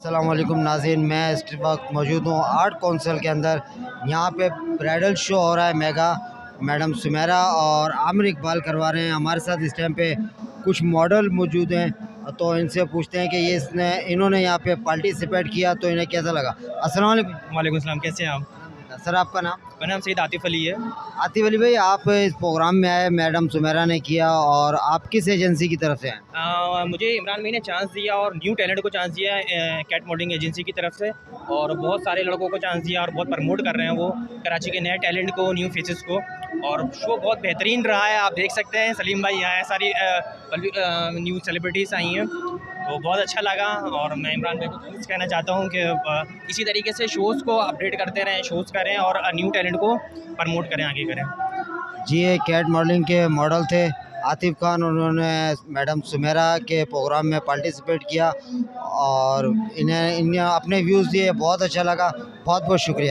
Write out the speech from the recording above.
अस्सलाम वालेकुम नाज़रीन, मैं इस वक्त मौजूद हूँ आर्ट काउंसिल के अंदर। यहाँ पे ब्राइडल शो हो रहा है मेगा। मैडम सुमेरा और आमिर इकबाल करवा रहे हैं। हमारे साथ इस टाइम पे कुछ मॉडल मौजूद हैं, तो इनसे पूछते हैं कि इन्होंने यहाँ पे पार्टिसिपेट किया तो इन्हें कैसा लगा। अस्सलाम वालेकुम। वालेकुम सलाम, कैसे हैं आप? सर, आपका नाम? मेरा नाम सईद आतिफ़ अली है। आतिफ अली भाई, आप इस प्रोग्राम में आए, मैडम सुमेरा ने किया, और आप किस एजेंसी की तरफ से हैं? मुझे इमरान भाई ने चांस दिया और न्यू टैलेंट को चांस दिया है कैट मॉडलिंग एजेंसी की तरफ से, और बहुत सारे लड़कों को चांस दिया और बहुत प्रमोट कर रहे हैं वो कराची के नए टैलेंट को, न्यू फेसेस को। और शो बहुत बेहतरीन रहा है, आप देख सकते हैं सलीम भाई यहाँ है, सारी न्यू सेलिब्रिटीज़ आई हैं, तो बहुत अच्छा लगा। और मैं इमरान भाई को थैंक्स कहना चाहता हूँ कि इसी तरीके से शोज़ को अपडेट करते रहें, शोज़ करें और न्यू टैलेंट को प्रमोट करें, आगे करें। जी, ये कैट मॉडलिंग के मॉडल थे आतिफ खान। उन्होंने मैडम सुमेरा के प्रोग्राम में पार्टिसिपेट किया और इन्हें अपने व्यूज़ दिए। बहुत अच्छा लगा। बहुत बहुत शुक्रिया।